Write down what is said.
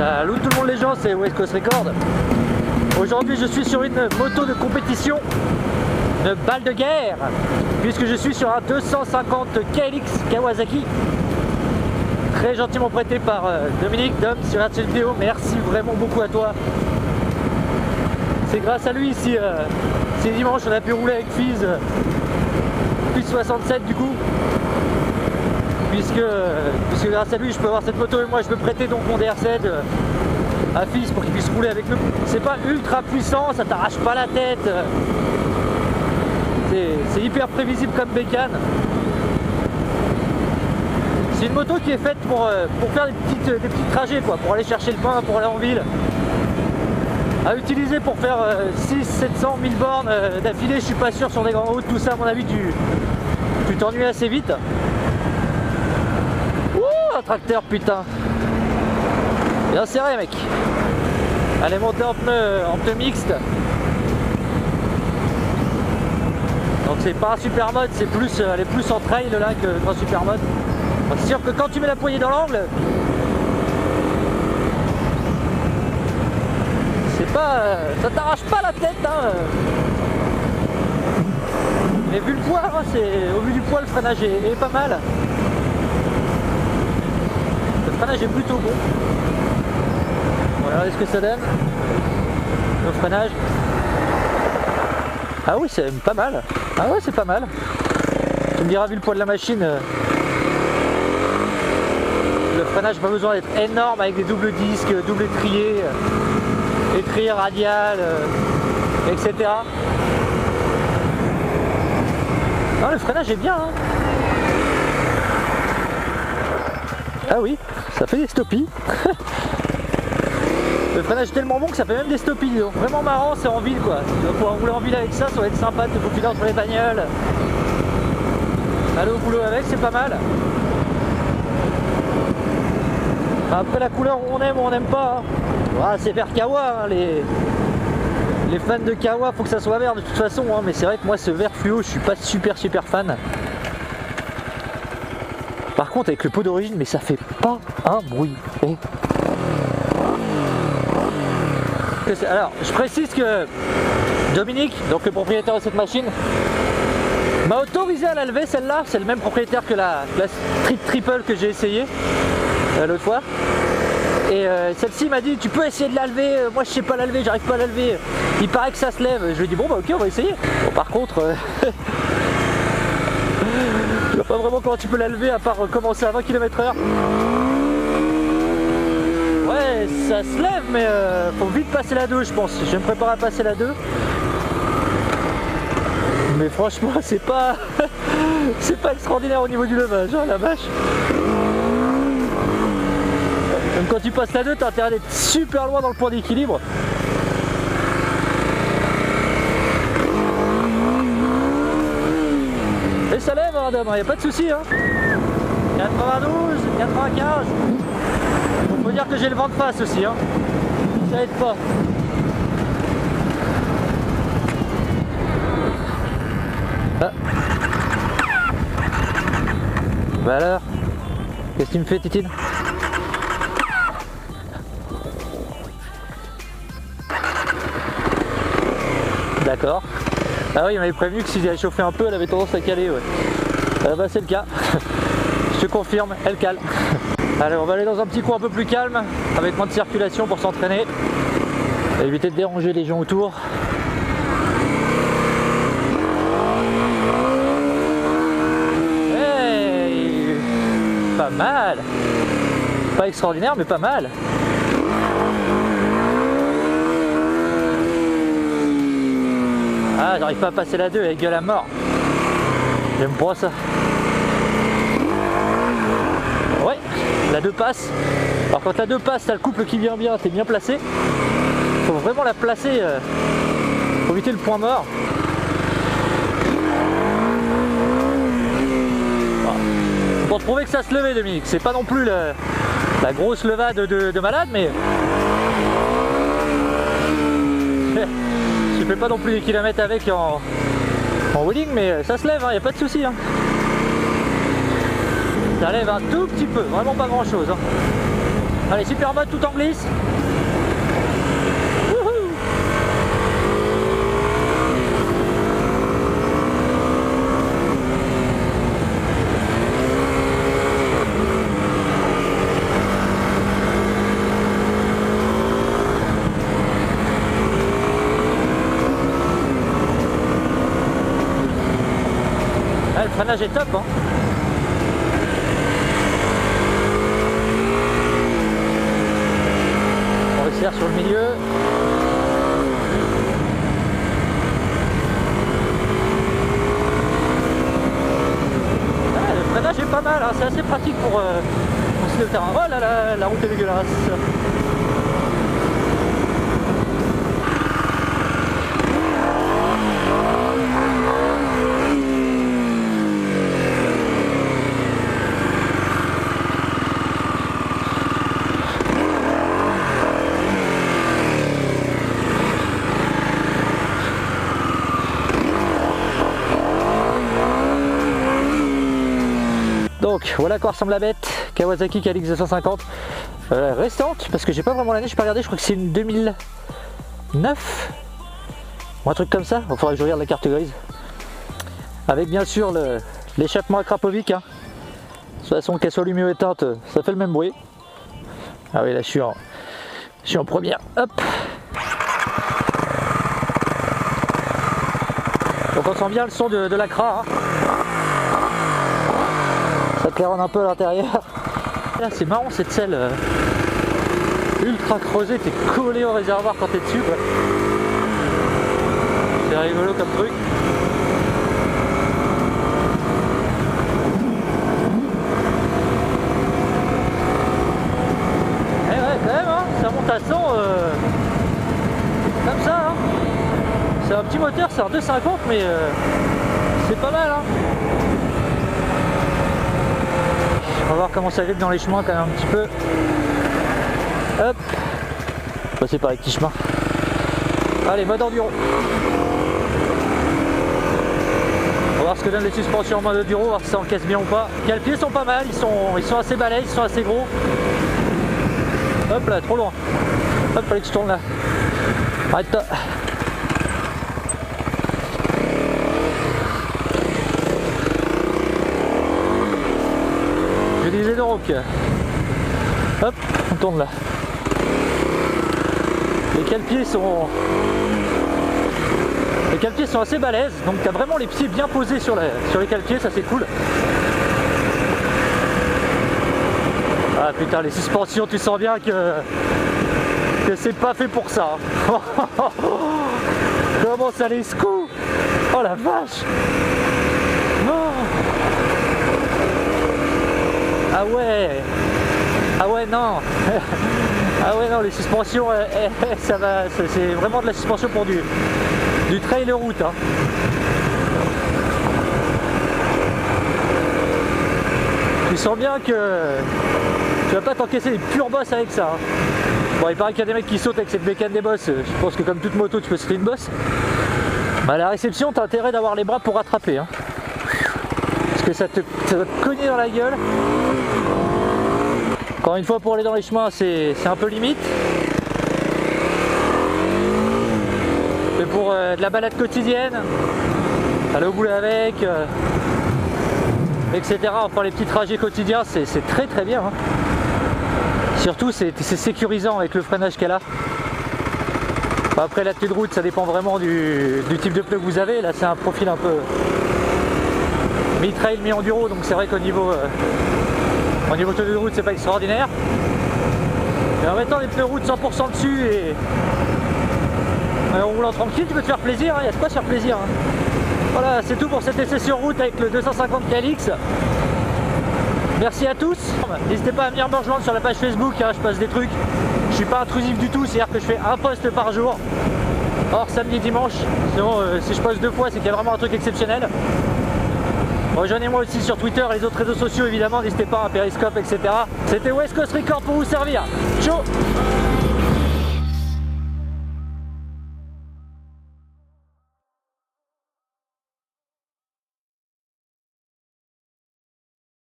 Salut tout le monde les gens, c'est West Coast Record. Aujourd'hui je suis sur une moto de compétition, une balle de guerre, puisque je suis sur un 250 KLX Kawasaki, très gentiment prêté par Dominique, Dom, sur cette vidéo. Merci vraiment beaucoup à toi. C'est grâce à lui si dimanche on a pu rouler avec Fizz, plus 67 du coup. Puisque grâce à lui je peux avoir cette moto et moi je peux prêter donc mon DR7 à Fizz pour qu'il puisse rouler avec nous. C'est pas ultra puissant, ça t'arrache pas la tête, c'est hyper prévisible comme bécane. C'est une moto qui est faite pour faire des petits trajets quoi, pour aller chercher le pain, pour aller en ville. À utiliser pour faire 600, 700, 1000 bornes d'affilée, je suis pas sûr sur des grandes routes, tout ça à mon avis tu t'ennuies assez vite. Un tracteur putain, bien serré mec. Allez monter en pneu mixte. Donc c'est pas un super mode, c'est plus, elle est plus en trail là qu'un super mode. C'est sûr que quand tu mets la poignée dans l'angle, c'est pas, ça t'arrache pas la tête hein. Mais vu le poids, hein, au vu du poids le freinage est pas mal. Le freinage est plutôt bon. Voilà ce que ça donne. Le freinage. Ah oui, c'est pas mal. Ah ouais, c'est pas mal. Tu me diras, vu le poids de la machine, le freinage n'a pas besoin d'être énorme avec des doubles disques, double étrier, étrier radial, etc. Non, le freinage est bien. Hein. Ah oui, ça fait des stoppies. Le freinage est tellement bon que ça fait même des stoppies. Donc vraiment marrant, c'est en ville quoi. Tu vas pouvoir rouler en ville avec ça, ça va être sympa de te faufiler entre les bagnoles. Aller au boulot avec, c'est pas mal. Après la couleur, on aime ou on n'aime pas. Hein. Ah, c'est vert Kawa, hein, les fans de Kawa, faut que ça soit vert de toute façon. Hein, mais c'est vrai que moi, ce vert fluo, je suis pas super fan. Par contre avec le pot d'origine, mais ça fait pas un bruit. Oh. Alors je précise que Dominique, donc le propriétaire de cette machine, m'a autorisé à la lever celle-là. C'est le même propriétaire que la Street Triple que j'ai essayé l'autre fois. Et celle-ci m'a dit tu peux essayer de la lever, moi je sais pas la lever, j'arrive pas à la lever. Il paraît que ça se lève. Je lui ai dit bon bah ok on va essayer. Bon, par contre je vois pas vraiment comment tu peux la lever à part commencer à 20 km/h. Ouais, ça se lève, mais faut vite passer la 2, je pense. Je vais me préparer à passer la 2. Mais franchement, c'est pas c'est pas extraordinaire au niveau du levage, hein, la vache. Même quand tu passes la 2, t'as intérêt d'être super loin dans le point d'équilibre. Et ça lève, hein, Adam, y a pas de souci. Hein. 92, 95. Faut dire que j'ai le vent de face aussi. Hein. Ça aide pas. Ah. Bah alors, qu'est-ce que tu me fais, Titine? D'accord. Ah oui, il m'avait prévenu que si j'avais chauffé un peu, elle avait tendance à caler, ouais. Bah c'est le cas. Je te confirme, elle cale. Allez, on va aller dans un petit coin un peu plus calme, avec moins de circulation pour s'entraîner. Éviter de déranger les gens autour. Hey, pas mal. Pas extraordinaire, mais pas mal. Ah, j'arrive pas à passer la 2 avec gueule à mort. J'aime pas ça. Ouais, la 2 passe. Alors quand la 2 passe, t'as le couple qui vient bien, t'es bien placé. Faut vraiment la placer pour éviter le point mort. Voilà. Pour te prouver que ça se levait, Dominique, c'est pas non plus la grosse levade de malade, mais je fais pas non plus des kilomètres avec en wheeling, mais ça se lève, hein, y a pas de souci. Hein. Ça lève un tout petit peu, vraiment pas grand chose. Hein. Allez, super mode tout en glisse. Wouhou. Ah, le freinage est top, hein. On resserre sur le milieu. Ah, le freinage est pas mal, hein. C'est assez pratique pour le terrain. Oh là là, la route est dégueulasse. Donc voilà à quoi ressemble la bête, Kawasaki KLX 250 récente, parce que j'ai pas vraiment l'année, je peux regarder, je crois que c'est une 2009 ou un truc comme ça, il faudrait que je regarde la carte grise. Avec bien sûr l'échappement à Krapovic, hein. De toute façon qu'elle soit allumée ou éteinte, ça fait le même bruit. Ah oui, là je suis en première, hop. Donc on sent bien le son de la Kra, hein. Ça claironne un peu à l'intérieur. Là c'est marrant cette selle ultra creusée, t'es collé au réservoir quand t'es dessus, quoi. C'est rigolo comme truc. Eh ouais quand même, hein, ça monte à 100 comme ça, hein. C'est un petit moteur, c'est un 250 mais c'est pas mal, hein. On va voir comment ça grippe dans les chemins quand même un petit peu. Hop, passer par les petits chemins. Allez, mode enduro. On va voir ce que donnent les suspensions en mode enduro, voir si ça encaisse bien ou pas. Les pieds sont pas mal, ils sont assez balèzes, ils sont assez gros. Hop là, trop loin. Hop, fallait que je tourne là. Arrête-toi. Je disais donc. Hop, on tourne là. Les cale-pieds sont assez balèzes, donc tu as vraiment les pieds bien posés sur les cale-pieds, ça c'est cool. Ah putain, les suspensions, tu sens bien que c'est pas fait pour ça. Comment ça les secoue? Oh la vache. Oh. Ah ouais. Ah ouais non. Ah ouais non, les suspensions, ça va, c'est vraiment de la suspension pour du trail route, hein. Tu sens bien que tu vas pas t'encaisser des purs bosses avec ça, hein. Bon, il paraît qu'il y a des mecs qui sautent avec cette bécane des bosses. Je pense que comme toute moto tu peux sauter une bosse. Bah, à la réception t'as intérêt d'avoir les bras pour rattraper, hein. Parce que ça va te cogner dans la gueule. Encore une fois, pour aller dans les chemins c'est un peu limite. Mais pour de la balade quotidienne, aller au boulot avec, etc. Enfin les petits trajets quotidiens, c'est très très bien, hein. Surtout c'est sécurisant avec le freinage qu'elle a. Après la tenue de route, ça dépend vraiment du type de pneu que vous avez. Là c'est un profil un peu mi-trail, mi-enduro, donc c'est vrai qu'au niveau tenue de route c'est pas extraordinaire. Mais en mettant des pneus route 100% dessus et en roulant tranquille, tu peux te faire plaisir, hein. Il y a de quoi se faire plaisir, hein. Voilà, c'est tout pour cet essai sur route avec le 250 KLX. Merci à tous. N'hésitez pas à venir me rejoindre sur la page Facebook, hein, je passe des trucs. Je suis pas intrusif du tout, c'est-à-dire que je fais un post par jour. Or samedi et dimanche. Sinon si je poste 2 fois, c'est qu'il y a vraiment un truc exceptionnel. Rejoignez-moi aussi sur Twitter et les autres réseaux sociaux évidemment, n'hésitez pas à Periscope, etc. C'était West Coast Record pour vous servir. Ciao.